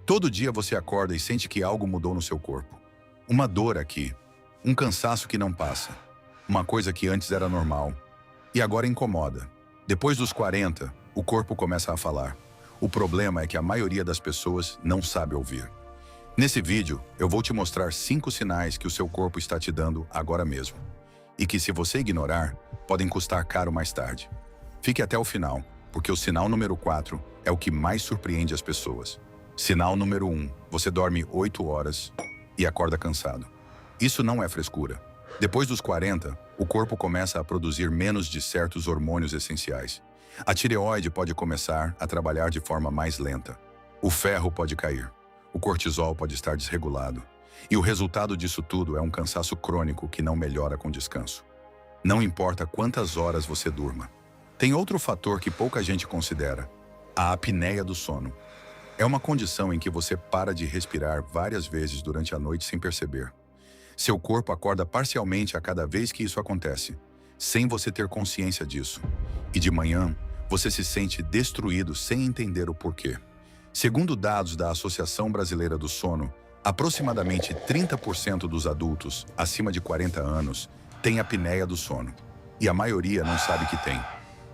Todo dia você acorda e sente que algo mudou no seu corpo. Uma dor aqui, um cansaço que não passa, uma coisa que antes era normal e agora incomoda. Depois dos 40, o corpo começa a falar. O problema é que a maioria das pessoas não sabe ouvir. Nesse vídeo, eu vou te mostrar 5 sinais que o seu corpo está te dando agora mesmo. E que, se você ignorar, podem custar caro mais tarde. Fique até o final, porque o sinal número 4 é o que mais surpreende as pessoas. Sinal número 1, você dorme 8 horas e acorda cansado. Isso não é frescura. Depois dos 40, o corpo começa a produzir menos de certos hormônios essenciais. A tireoide pode começar a trabalhar de forma mais lenta. O ferro pode cair. O cortisol pode estar desregulado. E o resultado disso tudo é um cansaço crônico que não melhora com descanso. Não importa quantas horas você durma. Tem outro fator que pouca gente considera: a apneia do sono. É uma condição em que você para de respirar várias vezes durante a noite sem perceber. Seu corpo acorda parcialmente a cada vez que isso acontece, sem você ter consciência disso. E de manhã, você se sente destruído sem entender o porquê. Segundo dados da Associação Brasileira do Sono, aproximadamente 30% dos adultos acima de 40 anos têm apneia do sono. E a maioria não sabe que tem.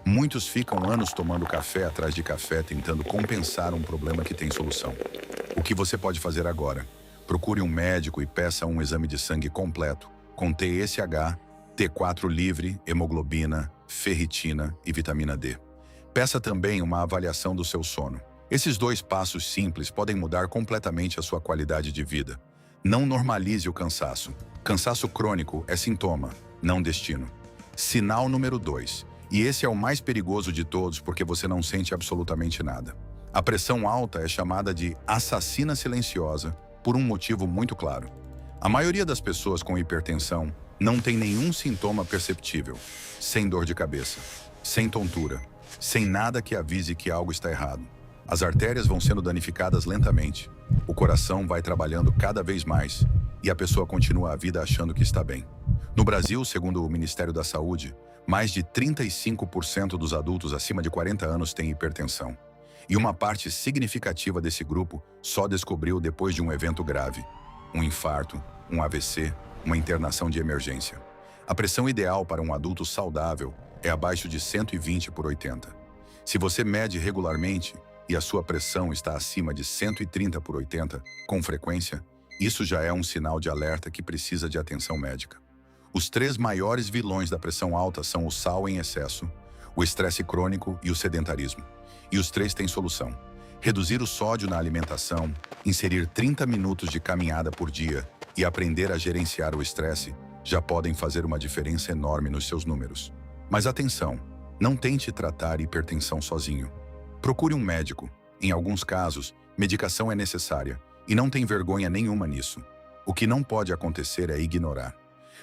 Muitos ficam anos tomando café atrás de café tentando compensar um problema que tem solução. O que você pode fazer agora? Procure um médico e peça um exame de sangue completo, com TSH, T4 livre, hemoglobina, ferritina e vitamina D. Peça também uma avaliação do seu sono. Esses 2 passos simples podem mudar completamente a sua qualidade de vida. Não normalize o cansaço. Cansaço crônico é sintoma, não destino. Sinal número 2. E esse é o mais perigoso de todos porque você não sente absolutamente nada. A pressão alta é chamada de assassina silenciosa por um motivo muito claro. A maioria das pessoas com hipertensão não tem nenhum sintoma perceptível, sem dor de cabeça, sem tontura, sem nada que avise que algo está errado. As artérias vão sendo danificadas lentamente, o coração vai trabalhando cada vez mais e a pessoa continua a vida achando que está bem. No Brasil, segundo o Ministério da Saúde, mais de 35% dos adultos acima de 40 anos têm hipertensão. E uma parte significativa desse grupo só descobriu depois de um evento grave. Um infarto, um AVC, uma internação de emergência. A pressão ideal para um adulto saudável é abaixo de 120/80. Se você mede regularmente e a sua pressão está acima de 130/80 com frequência, isso já é um sinal de alerta que precisa de atenção médica. Os 3 maiores vilões da pressão alta são o sal em excesso, o estresse crônico e o sedentarismo. E os 3 têm solução. Reduzir o sódio na alimentação, inserir 30 minutos de caminhada por dia e aprender a gerenciar o estresse já podem fazer uma diferença enorme nos seus números. Mas atenção, não tente tratar hipertensão sozinho. Procure um médico. Em alguns casos, medicação é necessária e não tem vergonha nenhuma nisso. O que não pode acontecer é ignorar.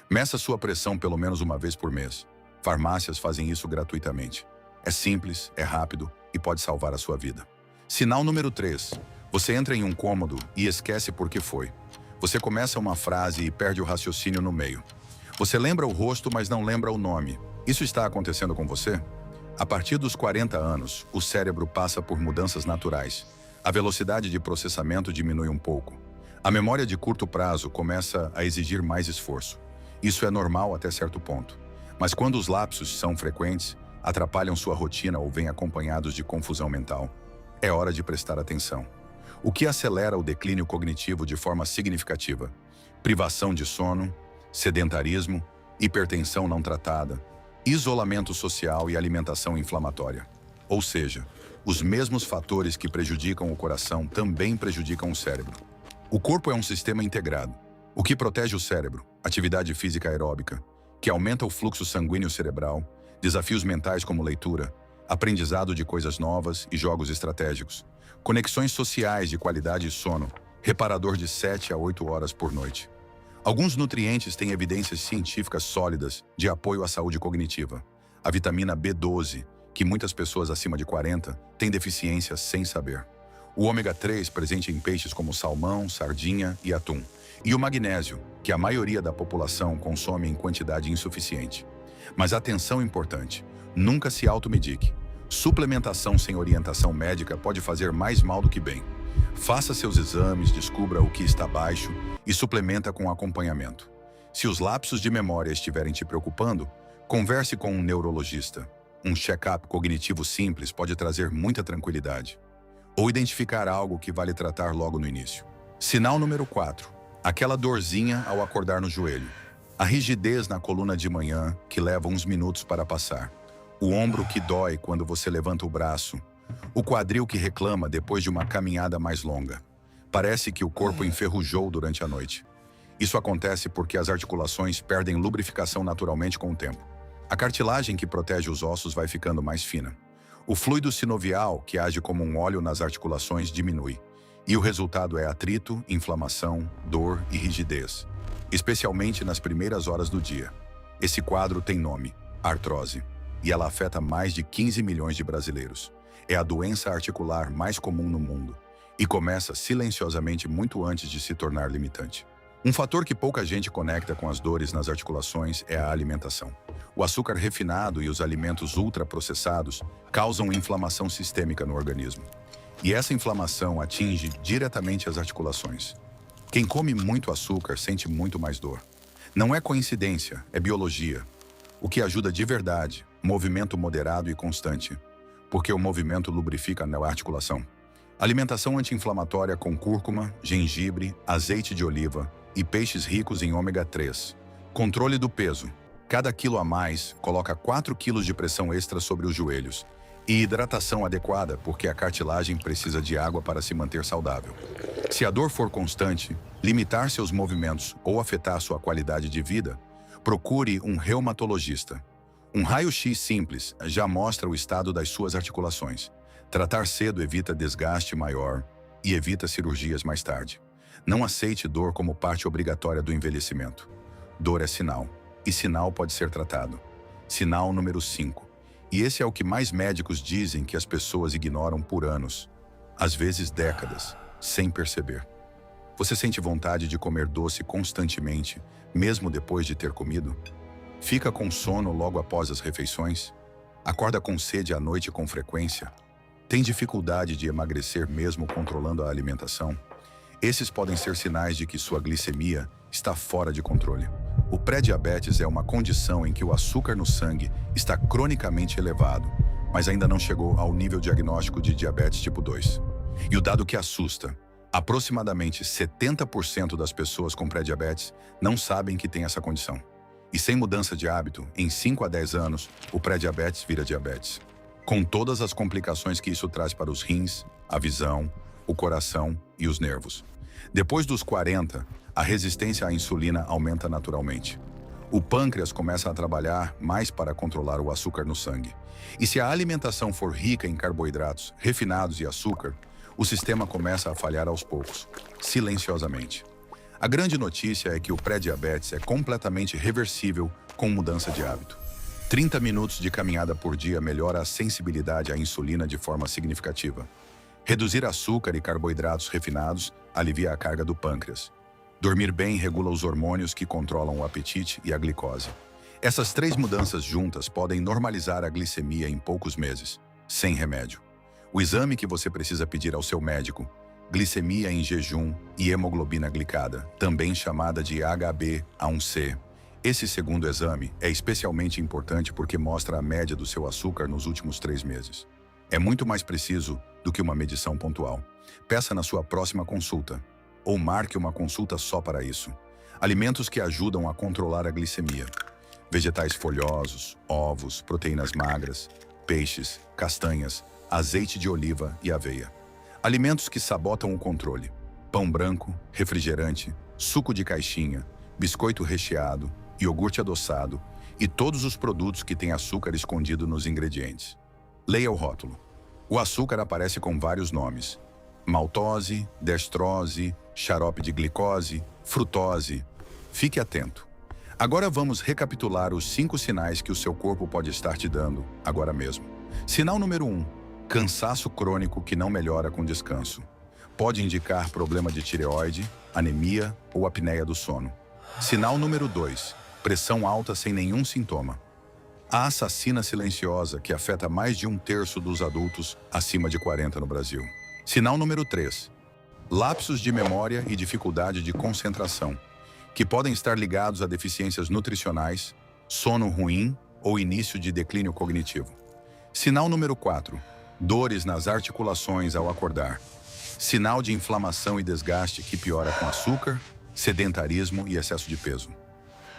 Meça sua pressão pelo menos uma vez por mês. Farmácias fazem isso gratuitamente. É simples, é rápido e pode salvar a sua vida. Sinal número 3. Você entra em um cômodo e esquece por que foi. Você começa uma frase e perde o raciocínio no meio. Você lembra o rosto, mas não lembra o nome. Isso está acontecendo com você? A partir dos 40 anos, o cérebro passa por mudanças naturais. A velocidade de processamento diminui um pouco. A memória de curto prazo começa a exigir mais esforço. Isso é normal até certo ponto. Mas quando os lapsos são frequentes, atrapalham sua rotina ou vêm acompanhados de confusão mental, é hora de prestar atenção. O que acelera o declínio cognitivo de forma significativa? Privação de sono, sedentarismo, hipertensão não tratada, isolamento social e alimentação inflamatória. Ou seja, os mesmos fatores que prejudicam o coração também prejudicam o cérebro. O corpo é um sistema integrado. O que protege o cérebro? Atividade física aeróbica, que aumenta o fluxo sanguíneo cerebral, desafios mentais como leitura, aprendizado de coisas novas e jogos estratégicos, conexões sociais de qualidade e sono, reparador de 7 a 8 horas por noite. Alguns nutrientes têm evidências científicas sólidas de apoio à saúde cognitiva. A vitamina B12, que muitas pessoas acima de 40 têm deficiência sem saber. O ômega 3, presente em peixes como salmão, sardinha e atum. E o magnésio, que a maioria da população consome em quantidade insuficiente. Mas atenção importante, nunca se automedique. Suplementação sem orientação médica pode fazer mais mal do que bem. Faça seus exames, descubra o que está baixo e suplementa com acompanhamento. Se os lapsos de memória estiverem te preocupando, converse com um neurologista. Um check-up cognitivo simples pode trazer muita tranquilidade. Ou identificar algo que vale tratar logo no início. Sinal número 4. Aquela dorzinha ao acordar no joelho. A rigidez na coluna de manhã, que leva uns minutos para passar. O ombro que dói quando você levanta o braço. O quadril que reclama depois de uma caminhada mais longa. Parece que o corpo enferrujou durante a noite. Isso acontece porque as articulações perdem lubrificação naturalmente com o tempo. A cartilagem que protege os ossos vai ficando mais fina. O fluido sinovial, que age como um óleo nas articulações, diminui. E o resultado é atrito, inflamação, dor e rigidez, especialmente nas primeiras horas do dia. Esse quadro tem nome, artrose, e ela afeta mais de 15 milhões de brasileiros. É a doença articular mais comum no mundo e começa silenciosamente muito antes de se tornar limitante. Um fator que pouca gente conecta com as dores nas articulações é a alimentação. O açúcar refinado e os alimentos ultraprocessados causam inflamação sistêmica no organismo. E essa inflamação atinge diretamente as articulações. Quem come muito açúcar sente muito mais dor. Não é coincidência, é biologia. O que ajuda de verdade, movimento moderado e constante, porque o movimento lubrifica a articulação. Alimentação anti-inflamatória com cúrcuma, gengibre, azeite de oliva e peixes ricos em ômega 3. Controle do peso. Cada quilo a mais coloca 4 quilos de pressão extra sobre os joelhos. E hidratação adequada, porque a cartilagem precisa de água para se manter saudável. Se a dor for constante, limitar seus movimentos ou afetar sua qualidade de vida, procure um reumatologista. Um raio-x simples já mostra o estado das suas articulações. Tratar cedo evita desgaste maior e evita cirurgias mais tarde. Não aceite dor como parte obrigatória do envelhecimento. Dor é sinal, e sinal pode ser tratado. Sinal número 5. E esse é o que mais médicos dizem que as pessoas ignoram por anos, às vezes décadas, sem perceber. Você sente vontade de comer doce constantemente, mesmo depois de ter comido? Fica com sono logo após as refeições? Acorda com sede à noite com frequência? Tem dificuldade de emagrecer mesmo controlando a alimentação? Esses podem ser sinais de que sua glicemia está fora de controle. O pré-diabetes é uma condição em que o açúcar no sangue está cronicamente elevado, mas ainda não chegou ao nível diagnóstico de diabetes tipo 2. E o dado que assusta, aproximadamente 70% das pessoas com pré-diabetes não sabem que tem essa condição. E sem mudança de hábito, em 5 a 10 anos, o pré-diabetes vira diabetes. Com todas as complicações que isso traz para os rins, a visão, o coração e os nervos. Depois dos 40, a resistência à insulina aumenta naturalmente. O pâncreas começa a trabalhar mais para controlar o açúcar no sangue. E se a alimentação for rica em carboidratos, refinados e açúcar, o sistema começa a falhar aos poucos, silenciosamente. A grande notícia é que o pré-diabetes é completamente reversível com mudança de hábito. 30 minutos de caminhada por dia melhora a sensibilidade à insulina de forma significativa. Reduzir açúcar e carboidratos refinados alivia a carga do pâncreas. Dormir bem regula os hormônios que controlam o apetite e a glicose. Essas 3 mudanças juntas podem normalizar a glicemia em poucos meses, sem remédio. O exame que você precisa pedir ao seu médico, glicemia em jejum e hemoglobina glicada, também chamada de HbA1c. Esse segundo exame é especialmente importante porque mostra a média do seu açúcar nos últimos 3 meses. É muito mais preciso do que uma medição pontual. Peça na sua próxima consulta, ou marque uma consulta só para isso. Alimentos que ajudam a controlar a glicemia. Vegetais folhosos, ovos, proteínas magras, peixes, castanhas, azeite de oliva e aveia. Alimentos que sabotam o controle. Pão branco, refrigerante, suco de caixinha, biscoito recheado, iogurte adoçado e todos os produtos que têm açúcar escondido nos ingredientes. Leia o rótulo. O açúcar aparece com vários nomes: maltose, destrose, xarope de glicose, frutose. Fique atento. Agora vamos recapitular os 5 sinais que o seu corpo pode estar te dando, agora mesmo. Sinal número 1. Cansaço crônico que não melhora com descanso. Pode indicar problema de tireoide, anemia ou apneia do sono. Sinal número 2. Pressão alta sem nenhum sintoma. A assassina silenciosa que afeta mais de 1/3 dos adultos acima de 40 no Brasil. Sinal número 3. lapsos de memória e dificuldade de concentração, que podem estar ligados a deficiências nutricionais, sono ruim ou início de declínio cognitivo. Sinal número 4. Dores nas articulações ao acordar. Sinal de inflamação e desgaste que piora com açúcar, sedentarismo e excesso de peso.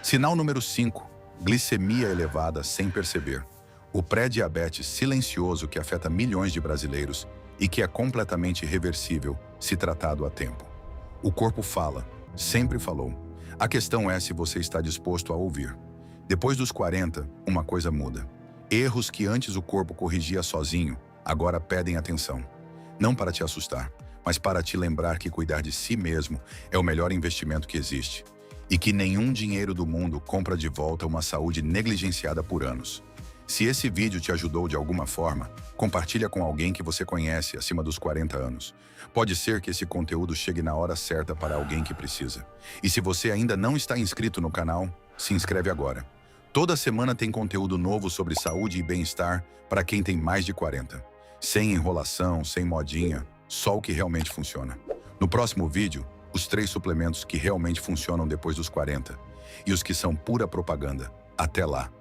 Sinal número 5. Glicemia elevada sem perceber. O pré-diabetes silencioso que afeta milhões de brasileiros e que é completamente reversível se tratado a tempo. O corpo fala, sempre falou. A questão é se você está disposto a ouvir. Depois dos 40, uma coisa muda. Erros que antes o corpo corrigia sozinho, agora pedem atenção. Não para te assustar, mas para te lembrar que cuidar de si mesmo é o melhor investimento que existe. E que nenhum dinheiro do mundo compra de volta uma saúde negligenciada por anos. Se esse vídeo te ajudou de alguma forma, compartilha com alguém que você conhece acima dos 40 anos. Pode ser que esse conteúdo chegue na hora certa para alguém que precisa. E se você ainda não está inscrito no canal, se inscreve agora. Toda semana tem conteúdo novo sobre saúde e bem-estar para quem tem mais de 40. Sem enrolação, sem modinha, só o que realmente funciona. No próximo vídeo, os 3 suplementos que realmente funcionam depois dos 40 e os que são pura propaganda. Até lá!